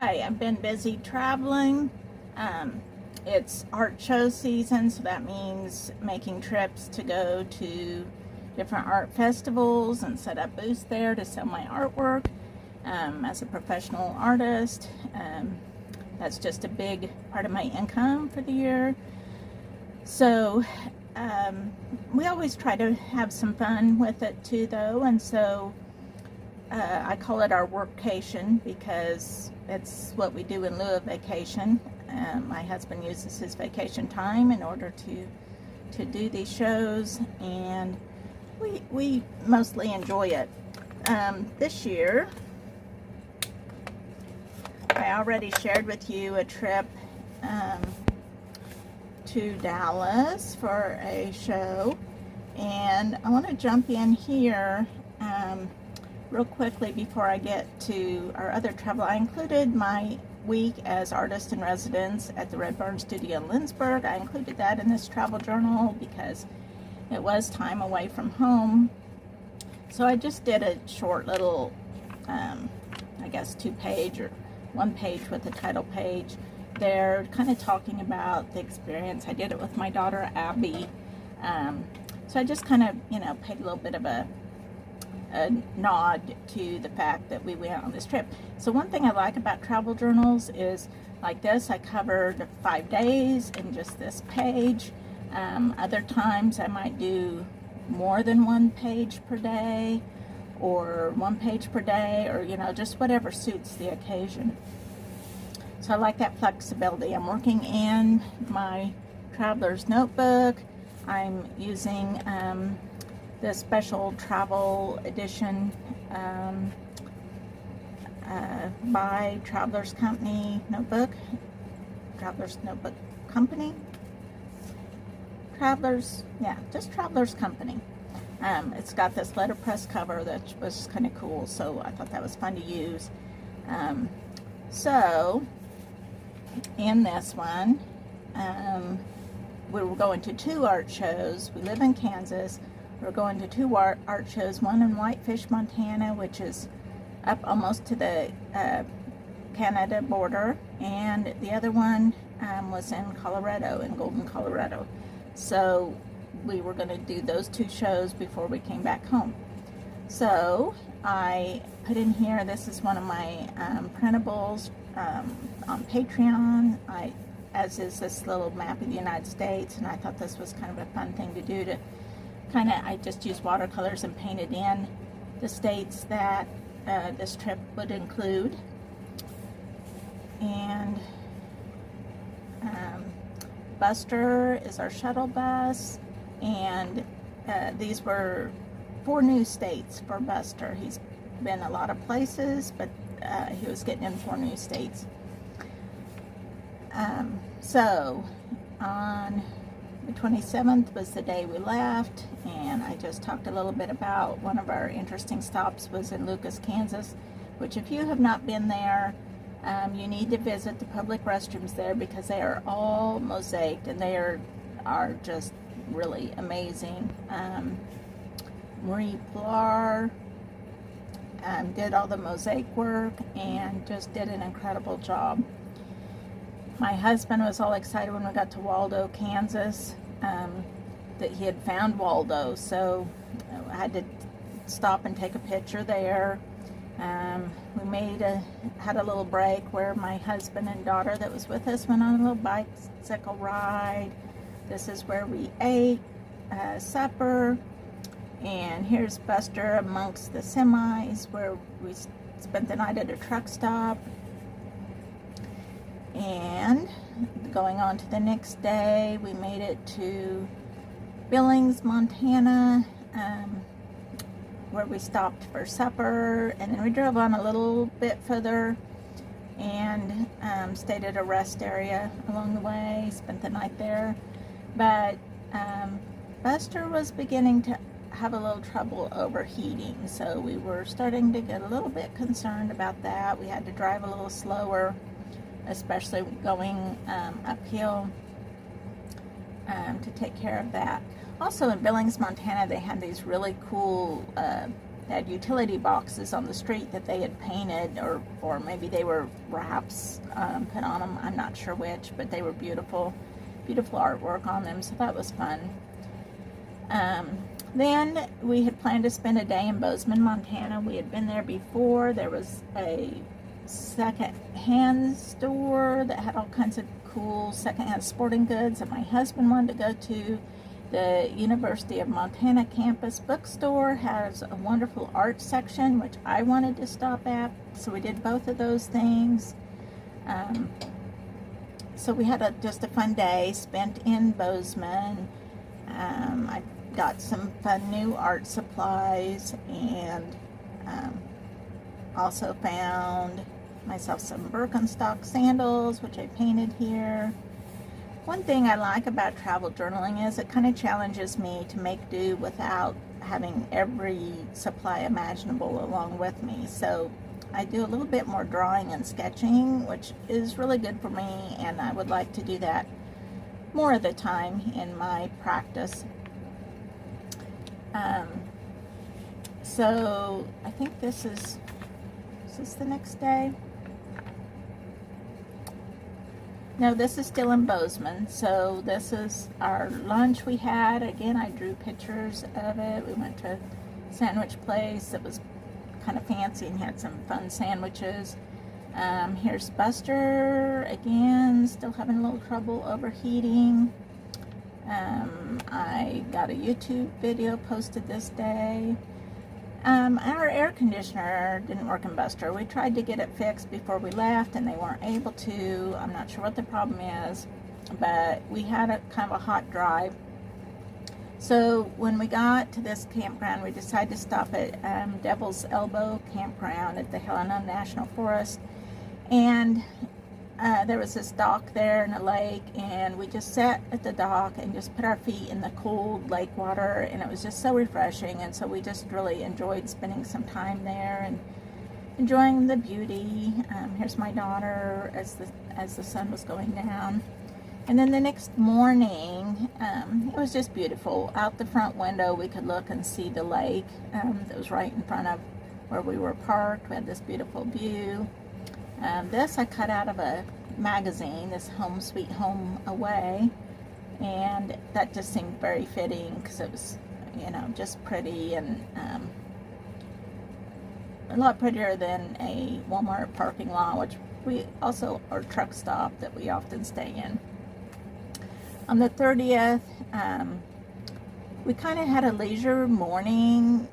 Hi, I've been busy traveling. It's art show season, so that means making trips to go to different art festivals and set up booths there to sell my artwork. As a professional artist, that's just a big part of my income for the year. So we always try to have some fun with it too, though, and so I call it our workcation because it's what we do in lieu of vacation. My husband uses his vacation time in order to do these shows, and we mostly enjoy it. This year, I already shared with you a trip to Dallas for a show, and I want to jump in here real quickly before I get to our other travel. I included my week as artist in residence at the Red Barn Studio in Lindsborg. I included that in this travel journal because it was time away from home. So I just did a short little, I guess 2-page or 1-page with a title page there, kind of talking about the experience. I did it with my daughter Abby. So I just kind of, paid a little bit of a nod to the fact that we went on this trip. So one thing I like about travel journals is like this, I covered 5 days in just this page. Other times I might do more than 1 page per day, or 1 page per day, or just whatever suits the occasion. So I like that flexibility. I'm working in my traveler's notebook. I'm using the special travel edition by Travelers Company Notebook. Travelers Notebook Company. Just Travelers Company. It's got this letterpress cover that was kind of cool, so I thought that was fun to use. So in this one, we were going to 2 art shows. We live in Kansas. We're going to 2 art shows, one in Whitefish, Montana, which is up almost to the Canada border, and the other one was in Colorado, in Golden, Colorado. So we were going to do those 2 shows before we came back home. So I put in here, this is one of my printables on Patreon, as is this little map of the United States, and I thought this was kind of a fun thing to do, to I just used watercolors and painted in the states that this trip would include. And Buster is our shuttle bus, and these were 4 new states for Buster. He's been a lot of places, but he was getting in 4 new states. So on the 27th was the day we left, and I just talked a little bit about one of our interesting stops was in Lucas, Kansas, which if you have not been there, you need to visit the public restrooms there because they are all mosaiced, and they are just really amazing. Marie Pilar did all the mosaic work and just did an incredible job. My husband was all excited when we got to Waldo, Kansas, that he had found Waldo, so I had to stop and take a picture there. We had a little break where my husband and daughter that was with us went on a little bicycle ride. This is where we ate supper, and here's Buster amongst the semis where we spent the night at a truck stop. And going on to the next day, we made it to Billings, Montana, where we stopped for supper, and then we drove on a little bit further and stayed at a rest area along the way, spent the night there. But Buster was beginning to have a little trouble overheating, so we were starting to get a little bit concerned about that. We had to drive a little slower, especially going uphill, to take care of that. Also in Billings, Montana, they had these really cool they had utility boxes on the street that they had painted, or maybe they were wraps put on them. I'm not sure which, but they were beautiful artwork on them, so that was fun. Then we had planned to spend a day in Bozeman, Montana. We had been there before. There was a second-hand store that had all kinds of cool second-hand sporting goods that my husband wanted to go to. The University of Montana campus bookstore has a wonderful art section, which I wanted to stop at, so we did both of those things. So we had just a fun day spent in Bozeman. I got some fun new art supplies, and also found myself some Birkenstock sandals, which I painted here. One thing I like about travel journaling is it kind of challenges me to make do without having every supply imaginable along with me. So I do a little bit more drawing and sketching, which is really good for me, and I would like to do that more of the time in my practice. So I think this is the next day? No, this is still in Bozeman. So this is our lunch we had. Again, I drew pictures of it. We went to a sandwich place that was kind of fancy and had some fun sandwiches. Here's Buster again, still having a little trouble overheating. I got a YouTube video posted this day. Our air conditioner didn't work in Buster. We tried to get it fixed before we left and they weren't able to. I'm not sure what the problem is, but we had a kind of a hot drive. So when we got to this campground, we decided to stop at Devil's Elbow Campground at the Helena National Forest. And there was this dock there in a lake, and we just sat at the dock and just put our feet in the cold lake water, and it was just so refreshing. And so we just really enjoyed spending some time there and enjoying the beauty. Here's my daughter as the sun was going down. And then the next morning, it was just beautiful. Out the front window, we could look and see the lake that was right in front of where we were parked. We had this beautiful view. This I cut out of a magazine, this Home Sweet Home Away, and that just seemed very fitting because it was, you know, just pretty and a lot prettier than a Walmart parking lot, which we also, or truck stop that we often stay in. On the 30th, we kind of had a leisure morning.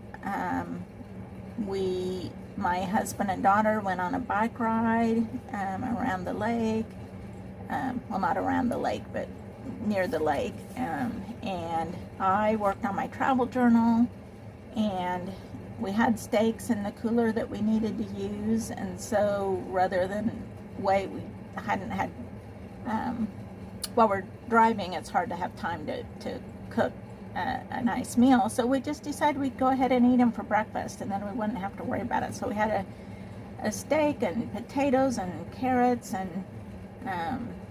My husband and daughter went on a bike ride around the lake. Well, not around the lake, but near the lake. And I worked on my travel journal, and we had steaks in the cooler that we needed to use. And so rather than wait, we hadn't had, while we're driving, it's hard to have time to cook a nice meal, so we just decided we'd go ahead and eat them for breakfast, and then we wouldn't have to worry about it. So we had a steak and potatoes and carrots and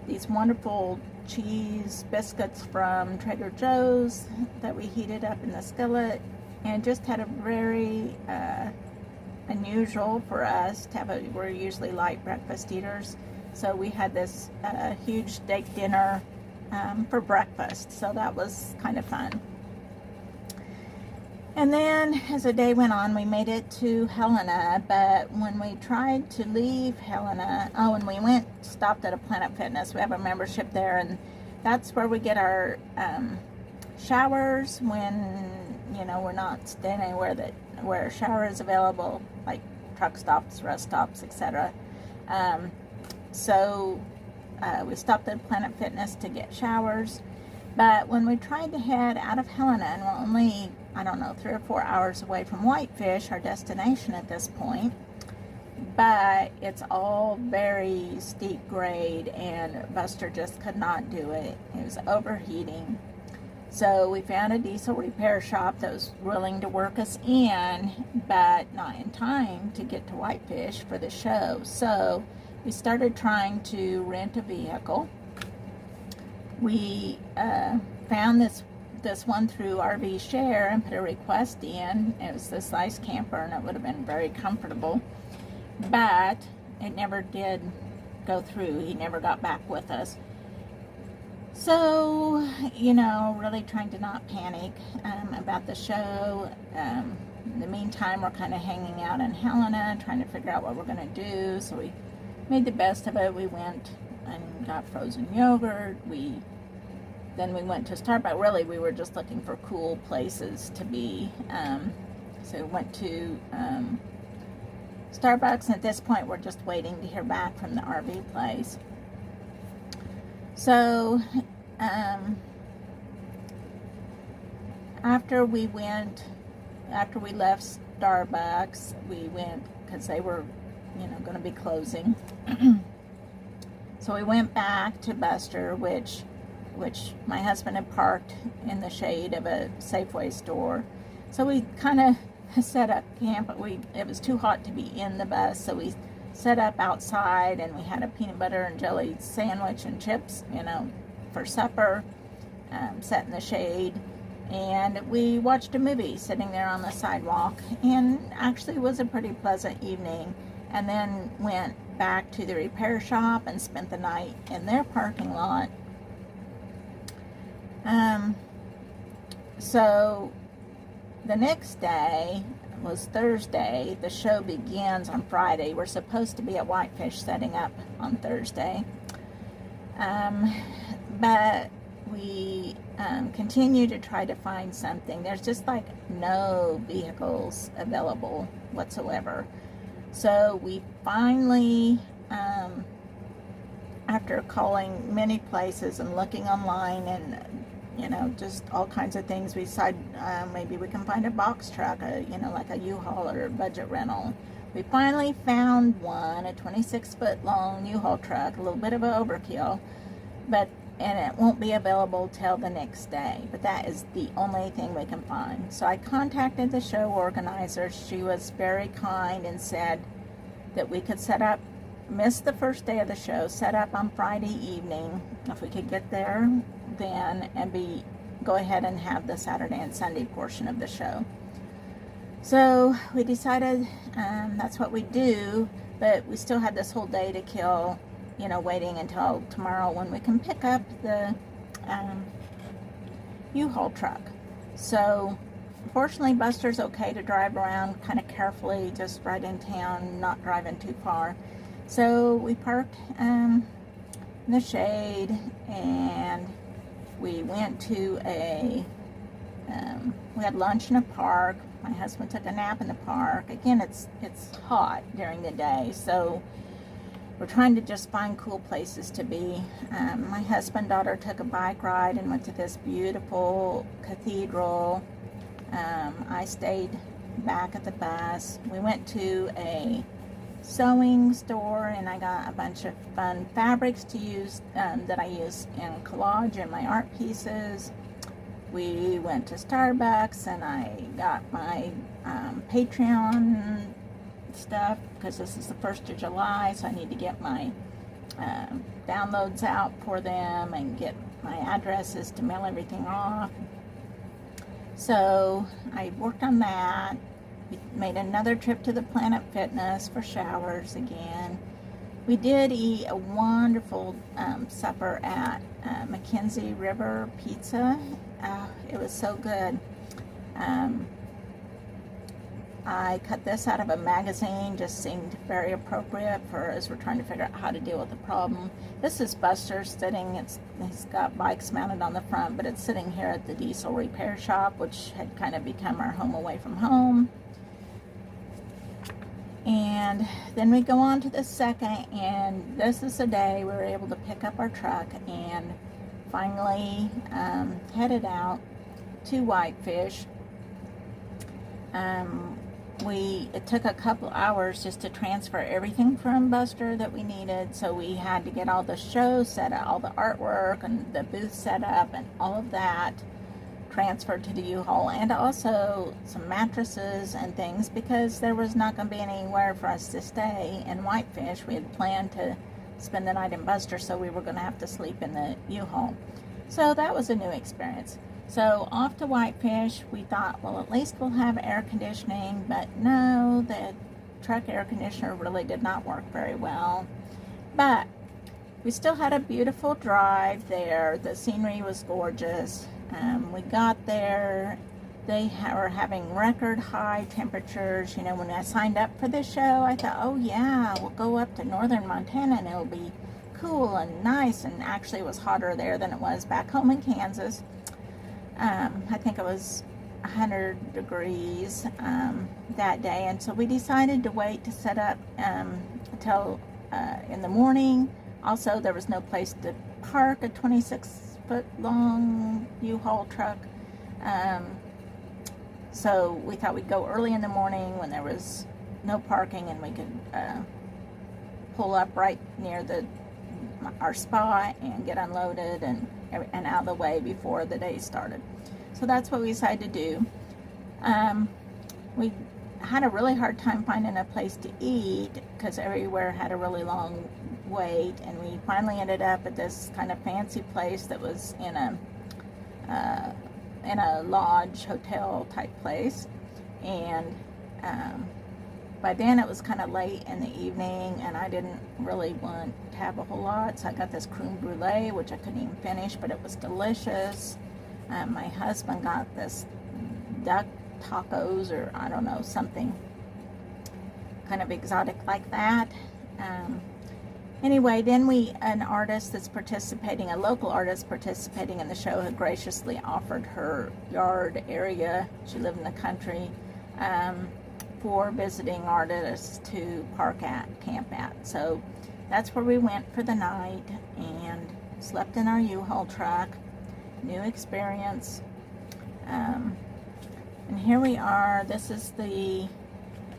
these wonderful cheese biscuits from Trader Joe's that we heated up in the skillet, and just had a very unusual for us to have we're usually light breakfast eaters, so we had this huge steak dinner for breakfast, so that was kind of fun. And then as the day went on, we made it to Helena, but when we tried to leave Helena, and we stopped at a Planet Fitness. We have a membership there, and that's where we get our showers when, you know, we're not staying anywhere where a shower is available, like truck stops, rest stops, etc. So we stopped at Planet Fitness to get showers. But when we tried to head out of Helena, and we're only, I don't know, 3 or 4 hours away from Whitefish, our destination at this point, but it's all very steep grade, and Buster just could not do it. It was overheating. So we found a diesel repair shop that was willing to work us in, but not in time to get to Whitefish for the show. So we started trying to rent a vehicle. We found this this one through RV Share and put a request in. It was this size camper, and it would have been very comfortable, but it never did go through. He never got back with us. So, you know, really trying to not panic about the show. In the meantime, we're kind of hanging out in Helena, trying to figure out what we're going to do. So we made the best of it. We went and got frozen yogurt. Then we went to Starbucks. Really, we were just looking for cool places to be. So we went to Starbucks, and at this point, we're just waiting to hear back from the RV place. So, after we left Starbucks, we went, because they were, you know, going to be closing. So we went back to Buster, which my husband had parked in the shade of a Safeway store. So we kind of set up camp. It was too hot to be in the bus, so we set up outside, and we had a peanut butter and jelly sandwich and chips, you know, for supper, sat in the shade, and we watched a movie sitting there on the sidewalk, and actually it was a pretty pleasant evening. And then went back to the repair shop and spent the night in their parking lot. So the next day was Thursday. The show begins on Friday. We're supposed to be at Whitefish setting up on Thursday. But we continue to try to find something. There's just like no vehicles available whatsoever. So we finally, after calling many places and looking online and, you know, just all kinds of things, we decided maybe we can find a box truck, you know, like a U-Haul or a budget rental. We finally found one, a 26-foot long U-Haul truck, a little bit of an overkill, and it won't be available till the next day. But that is the only thing we can find. So I contacted the show organizer. She was very kind and said that we could set up, miss the first day of the show, set up on Friday evening, if we could get there then, and go ahead and have the Saturday and Sunday portion of the show. So we decided that's what we do, but we still had this whole day to kill, you know, waiting until tomorrow when we can pick up the U-Haul truck. So fortunately, Buster's okay to drive around kind of carefully, just right in town, not driving too far. So we parked in the shade, and we went to we had lunch in a park. My husband took a nap in the park. Again, it's hot during the day, so we're trying to just find cool places to be. My husband and daughter took a bike ride and went to this beautiful cathedral. I stayed back at the bus. We went to a sewing store, and I got a bunch of fun fabrics to use that I use in collage and my art pieces. We went to Starbucks, and I got my Patreon stuff, because this is the 1st of July, so I need to get my downloads out for them and get my addresses to mail everything off. So I worked on that. We made another trip to the Planet Fitness for showers again. We did eat a wonderful supper at Mackenzie River Pizza. It was so good. I cut this out of a magazine, just seemed very appropriate for as we're trying to figure out how to deal with the problem. This is Buster sitting, he's got bikes mounted on the front, but it's sitting here at the diesel repair shop, which had kind of become our home away from home. And then we go on to the second, and this is the day we were able to pick up our truck and finally headed out to Whitefish. It took a couple hours just to transfer everything from Buster that we needed, so we had to get all the shows set up, all the artwork and the booth set up and all of that transferred to the U-Haul, and also some mattresses and things, because there was not going to be anywhere for us to stay in Whitefish. We had planned to spend the night in Buster, so we were going to have to sleep in the U-Haul. So that was a new experience. So off to Whitefish, we thought, well, at least we'll have air conditioning, but no, the truck air conditioner really did not work very well. But we still had a beautiful drive there. The scenery was gorgeous. We got there. They were having record high temperatures. You know, when I signed up for this show, I thought, oh yeah, we'll go up to northern Montana and it'll be cool and nice. And actually it was hotter there than it was back home in Kansas. I think it was 100 degrees that day, and so we decided to wait to set up until in the morning. Also, there was no place to park a 26-foot long U-Haul truck, so we thought we'd go early in the morning when there was no parking and we could pull up right near our spot and get unloaded and out of the way before the day started. So that's what we decided to do. We had a really hard time finding a place to eat because everywhere had a really long wait, and we finally ended up at this kind of fancy place that was in a lodge hotel type place. And by then it was kind of late in the evening and I didn't really want to have a whole lot, so I got this creme brulee, which I couldn't even finish, but it was delicious. My husband got this duck tacos, or I don't know, something kind of exotic like that. Anyway, then an artist that's participating, a local artist participating in the show, had graciously offered her yard area, she lived in the country, for visiting artists to camp at. So that's where we went for the night and slept in our U-Haul truck. New experience. And here we are. This is the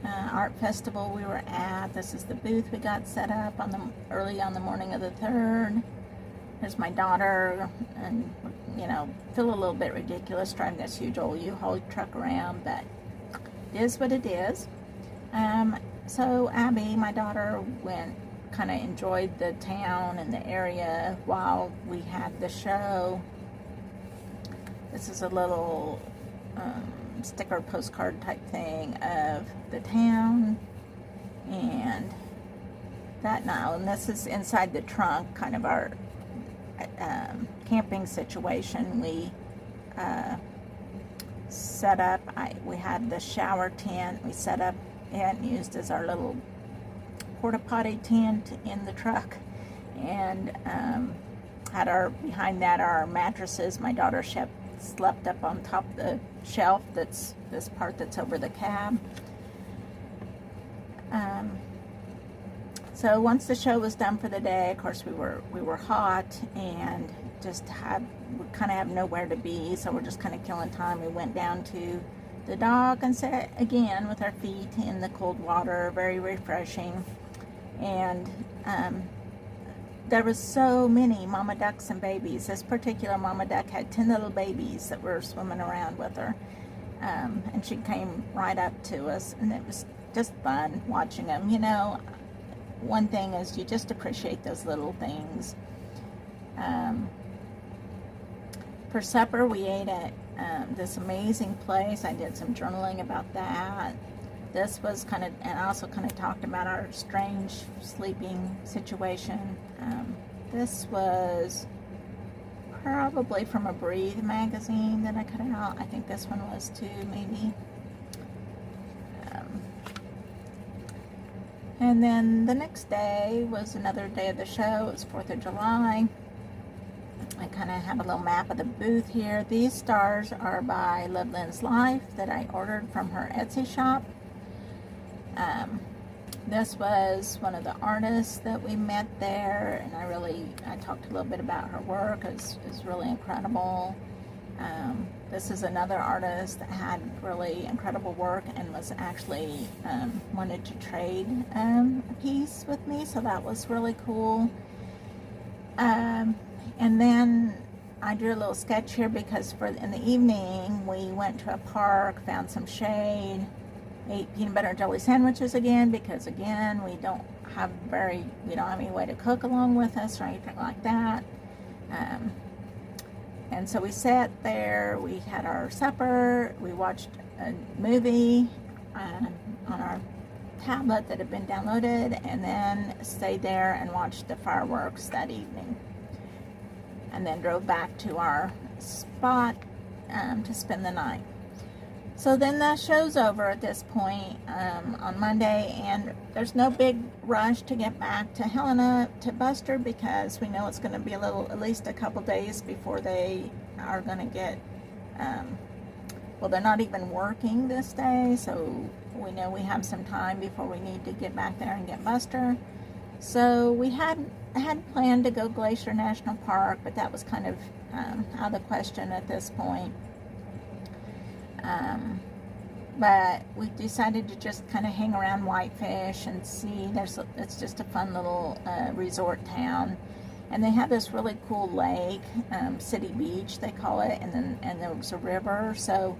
art festival we were at. This is the booth we got set up early on the morning of the 3rd. There's my daughter, and you know, feel a little bit ridiculous driving this huge old U-Haul truck around, but it is what it is. So Abby, my daughter, kind of enjoyed the town and the area while we had the show. This is a little sticker postcard type thing of the town and that now, and this is inside the trunk, kind of our camping situation. We set up, we had the shower tent we set up and used as our little porta potty tent in the truck, and had behind that our mattresses. My daughter slept up on top of the shelf, that's this part that's over the cab. So once the show was done for the day, of course we were hot and we kind of have nowhere to be, so we're just kind of killing time. We went down to the dock and sat again with our feet in the cold water, very refreshing. And there was so many mama ducks and babies. This particular mama duck had 10 little babies that were swimming around with her. And she came right up to us, and it was just fun watching them. You know, one thing is you just appreciate those little things. For supper, we ate at this amazing place. I did some journaling about that. This was and I also kind of talked about our strange sleeping situation. This was probably from a Breathe magazine that I cut out. I think this one was too, maybe. And then the next day was another day of the show. It was 4th of July. I kind of have a little map of the booth here. These stars are by Loveland's Life that I ordered from her Etsy shop. This was one of the artists that we met there, and I talked a little bit about her work. It's really incredible. This is another artist that had really incredible work and was actually wanted to trade a piece with me, so that was really cool. And then I drew a little sketch here because in the evening we went to a park, found some shade, ate peanut butter and jelly sandwiches again because again we don't have any way to cook along with us or anything like that. And so we sat there, we had our supper, we watched a movie on our tablet that had been downloaded, and then stayed there and watched the fireworks that evening. And then drove back to our spot to spend the night. So then the show's over at this point on Monday, and there's no big rush to get back to Helena to Buster, because we know it's going to be at least a couple days before they are going to get, well, they're not even working this day, so we know we have some time before we need to get back there and get Buster. So we had planned to go Glacier National Park, but that was kind of out of the question at this point. But we decided to just kind of hang around Whitefish and see. It's just a fun little resort town, and they have this really cool lake, City Beach they call it, and there was a river. So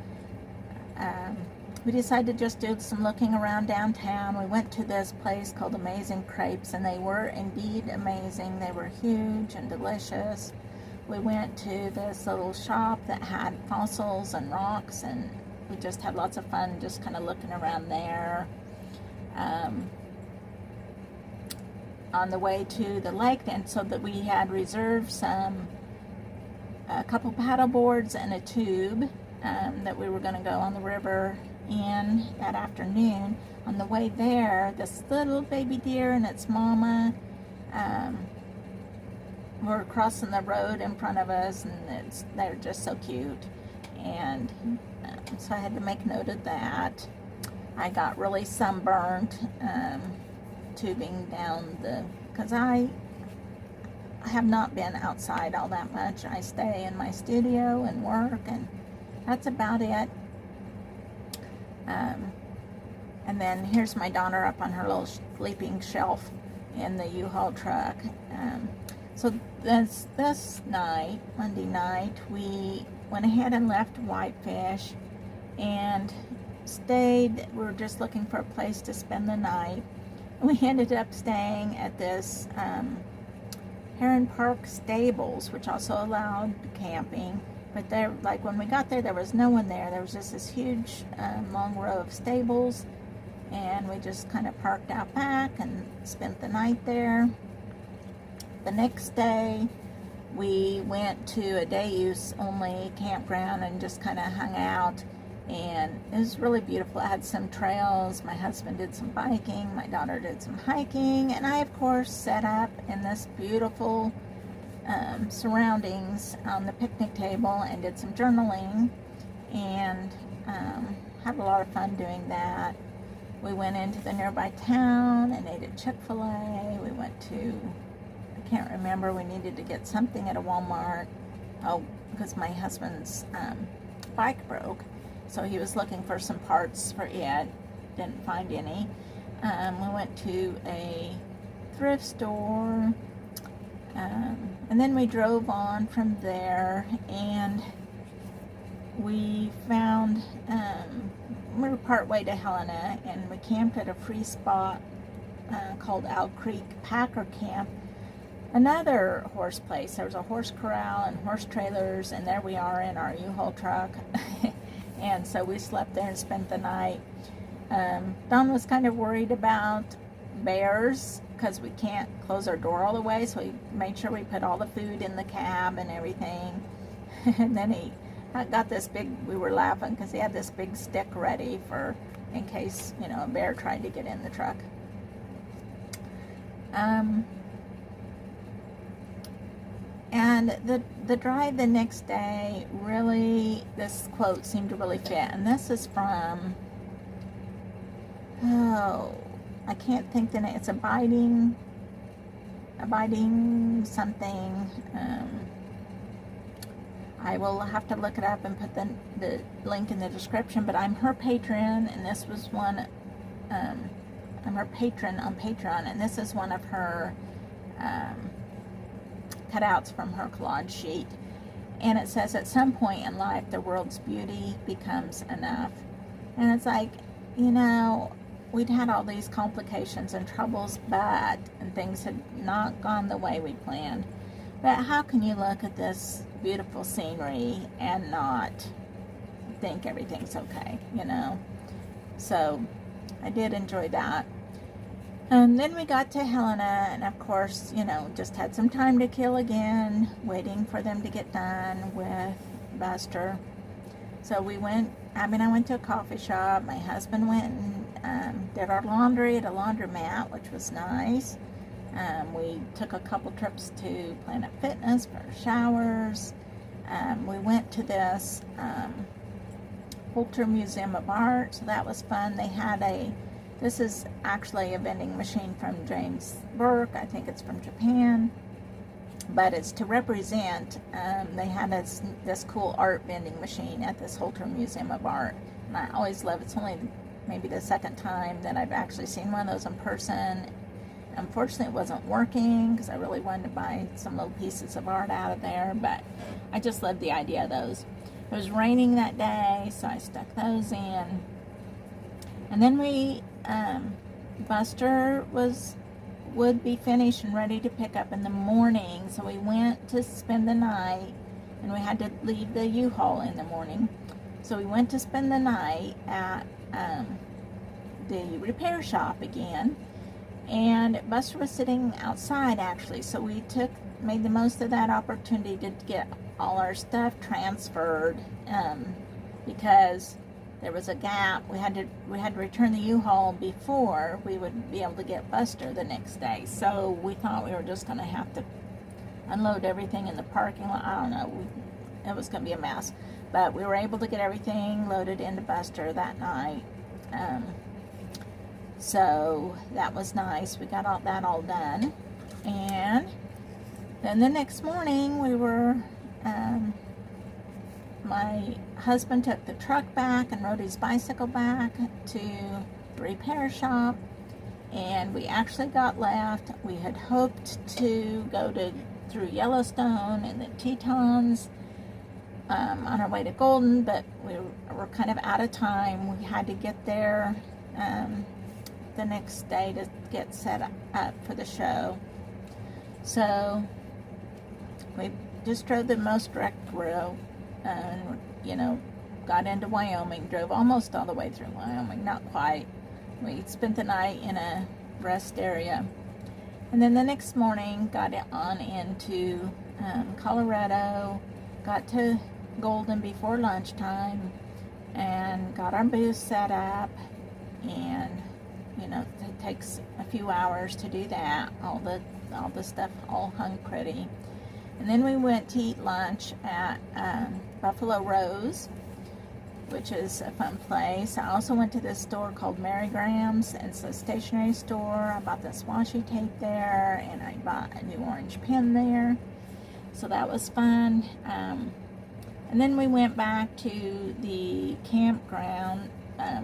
we decided to just do some looking around downtown. We went to this place called Amazing Crepes, and they were indeed amazing. They were huge and delicious. We went to this little shop that had fossils and rocks, and we just had lots of fun just kind of looking around there. On the way to the lake then, so that we had reserved a couple paddle boards and a tube that we were going to go on the river in that afternoon. On the way there, this little baby deer and its mama were crossing the road in front of us, and they're just so cute. And so I had to make note of that. I got really sunburned tubing down because I have not been outside all that much. I stay in my studio and work, and that's about it. And then here's my daughter up on her little sleeping shelf in the U-Haul truck. So this night, Monday night, we went ahead and left Whitefish and stayed. We were just looking for a place to spend the night. We ended up staying at this Heron Park Stables, which also allowed camping. But there, like when we got there, there was no one there. There was just this huge long row of stables, and we just kind of parked out back and spent the night there. The next day, we went to a day-use only campground and just kind of hung out, and it was really beautiful. It had some trails. My husband did some biking, my daughter did some hiking, and I, of course, set up in this beautiful surroundings on the picnic table and did some journaling, and had a lot of fun doing that. We went into the nearby town and ate at Chick-fil-A. We went to, I can't remember, we needed to get something at a Walmart. Oh, because my husband's bike broke, so he was looking for some parts for it. Didn't find any. We went to a thrift store, and then we drove on from there, and we found, we were part way to Helena, and we camped at a free spot called Owl Creek Packer Camp. Another horse place. There was a horse corral and horse trailers, and there we are in our U-Haul truck. And so we slept there and spent the night. Don was kind of worried about bears because we can't close our door all the way, so we made sure we put all the food in the cab and everything. And then he got this big, we were laughing because he had this big stick ready for in case, you know, a bear tried to get in the truck. And the drive the next day, really, this quote seemed to really fit. And this is from, oh, I can't think the name. It's abiding something. I will have to look it up and put the link in the description. But I'm her patron, and this was one, I'm her patron on Patreon, and this is one of her cutouts from her collage sheet. And it says, at some point in life, the world's beauty becomes enough. And it's like, you know, we'd had all these complications and troubles, and things had not gone the way we planned. But how can you look at this beautiful scenery and not think everything's okay, you know? So I did enjoy that. Then we got to Helena, and of course, you know, just had some time to kill again, waiting for them to get done with Buster. So we went, Abby and I went to a coffee shop. My husband went and did our laundry at a laundromat, which was nice. We took a couple trips to Planet Fitness for showers. We went to this Holter Museum of Art, so that was fun. They had this is actually a vending machine from James Burke. I think it's from Japan, but it's to represent, they had this cool art vending machine at this Holter Museum of Art, and I always love it. It's only maybe the second time that I've actually seen one of those in person. Unfortunately, it wasn't working because I really wanted to buy some little pieces of art out of there, but I just loved the idea of those. It was raining that day, so I stuck those in. And then Buster would be finished and ready to pick up in the morning, so we went to spend the night, and we had to leave the U-Haul in the morning. So we went to spend the night at the repair shop again. And Buster was sitting outside, actually, so we made the most of that opportunity to get all our stuff transferred, because there was a gap. We had to return the U-Haul before we would be able to get Buster the next day. So we thought we were just going to have to unload everything in the parking lot. I don't know. It was going to be a mess, but we were able to get everything loaded into Buster that night. So that was nice. We got that all done. And then the next morning my husband took the truck back and rode his bicycle back to the repair shop, and we actually got left. We had hoped to go through Yellowstone and the Tetons on our way to Golden, but we were kind of out of time. We had to get there the next day to get set up for the show. So we just drove the most direct route, and, you know, got into Wyoming, drove almost all the way through Wyoming, not quite. We spent the night in a rest area, and then the next morning got on into Colorado, got to Golden before lunchtime, and got our booth set up. And you know, it takes a few hours to do that. All the stuff all hung pretty. And then we went to eat lunch at Buffalo Rose, which is a fun place. I also went to this store called Mary Graham's. It's a stationery store. I bought this washi tape there, and I bought a new orange pen there. So that was fun. And then we went back to the campground.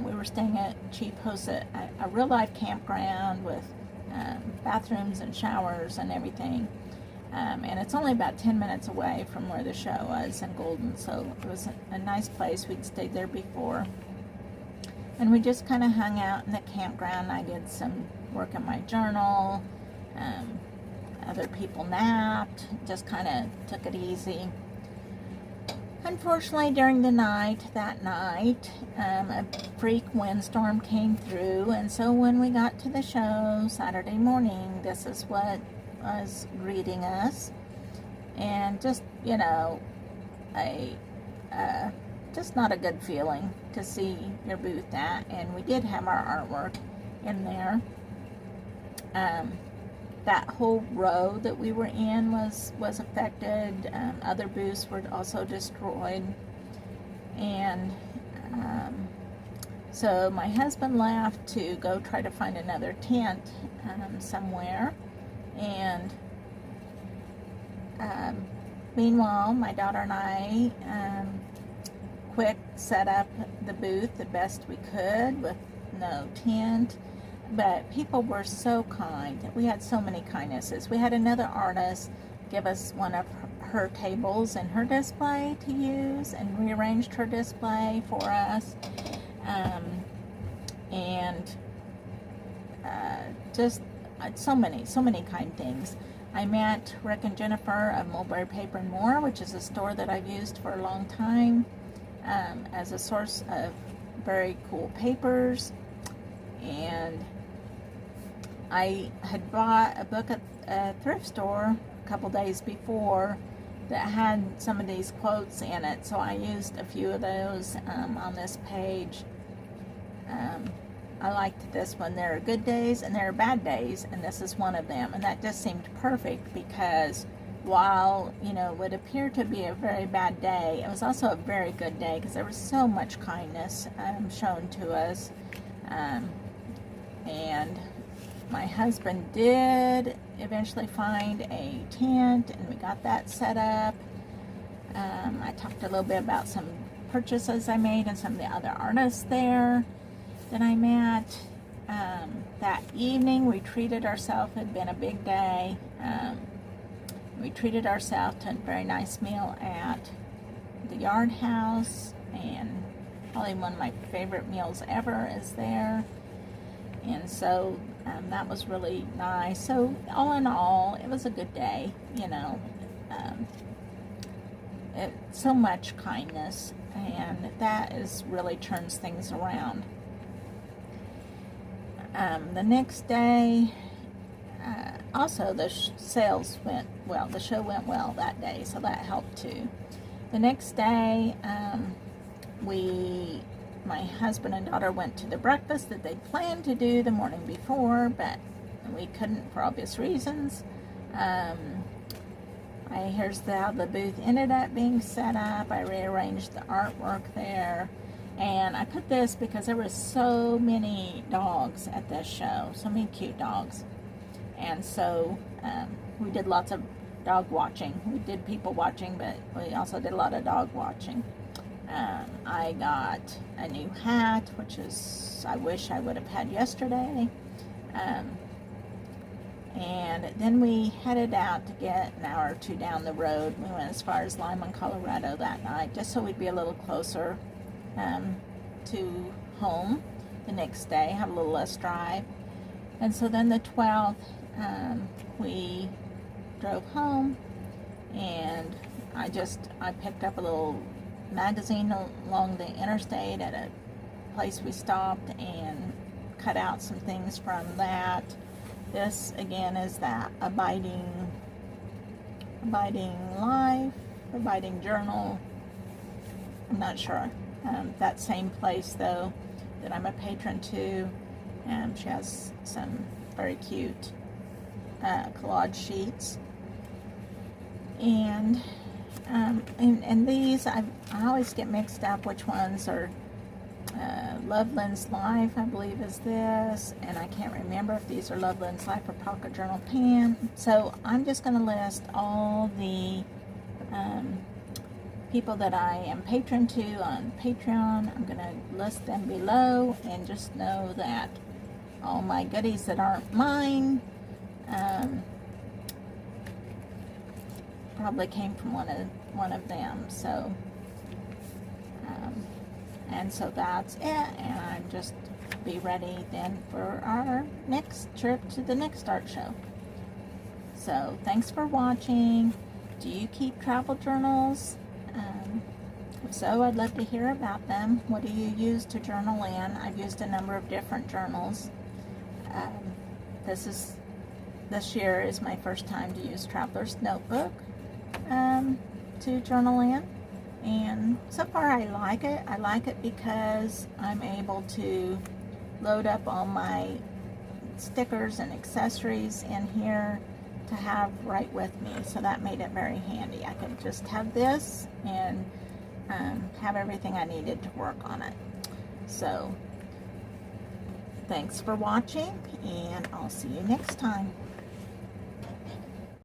We were staying at Chief Host, a real-life campground with bathrooms and showers and everything. And it's only about 10 minutes away from where the show was in Golden, so it was a nice place. We'd stayed there before. And we just kind of hung out in the campground. I did some work in my journal. Other people napped, just kind of took it easy. Unfortunately, during that night, a freak windstorm came through, and so when we got to the show Saturday morning, this is what was greeting us. And just, you know, just not a good feeling to see your booth at. And we did have our artwork in there. That whole row that we were in was affected. Other booths were also destroyed. And so my husband left to go try to find another tent somewhere. And meanwhile, my daughter and I quick set up the booth the best we could with no tent. But people were so kind. We had so many kindnesses. We had another artist give us one of her tables in her display to use, and rearranged her display for us. And just so many kind things. I met Rick and Jennifer of Mulberry Paper and More, which is a store that I've used for a long time as a source of very cool papers. And I had bought a book at a thrift store a couple days before that had some of these quotes in it, so I used a few of those on this page. I liked this one. There are good days and there are bad days, and this is one of them, and that just seemed perfect because while, you know, it would appear to be a very bad day, it was also a very good day because there was so much kindness shown to us. And my husband did eventually find a tent, and we got that set up. I talked a little bit about some purchases I made and some of the other artists there that I met. That evening we treated ourselves. It had been a big day. We treated ourselves to a very nice meal at the Yard House, and probably one of my favorite meals ever is there. And so that was really nice. So all in all, it was a good day, you know. So much kindness, and that really turns things around. The next day, also the sales went well. The show went well that day, so that helped too. The next day, my husband and daughter went to the breakfast that they planned to do the morning before, but we couldn't for obvious reasons. Here's how the booth ended up being set up. I rearranged the artwork there, and I put this because there were so many dogs at this show, so many cute dogs, and so we did lots of dog watching. We did people watching, but we also did a lot of dog watching. I got a new hat, which I wish I would have had yesterday. And then we headed out to get an hour or two down the road. We went as far as Lima, Colorado that night, just so we'd be a little closer to home the next day, have a little less drive. And so then the 12th, we drove home, and I picked up a little magazine along the interstate at a place we stopped and cut out some things from that. This again is that abiding life, abiding journal. I'm not sure. That same place though that I'm a patron to, she has some very cute collage sheets. And these, I always get mixed up which ones are Loveland's Life, I believe is this, and I can't remember if these are Loveland's Life or Pocket Journal Pan. So I'm just going to list all the people that I am patron to on Patreon. I'm going to list them below, and just know that all my goodies that aren't mine probably came from one of them. So and so that's it, and I'm just be ready then for our next trip to the next art show. So thanks for watching. Do you keep travel journals? If so, I'd love to hear about them. What do you use to journal in? I've used a number of different journals. This year is my first time to use Traveler's Notebook to journal in. And so far I like it. I like it because I'm able to load up all my stickers and accessories in here to have right with me. So that made it very handy. I could just have this and have everything I needed to work on it. So thanks for watching, and I'll see you next time.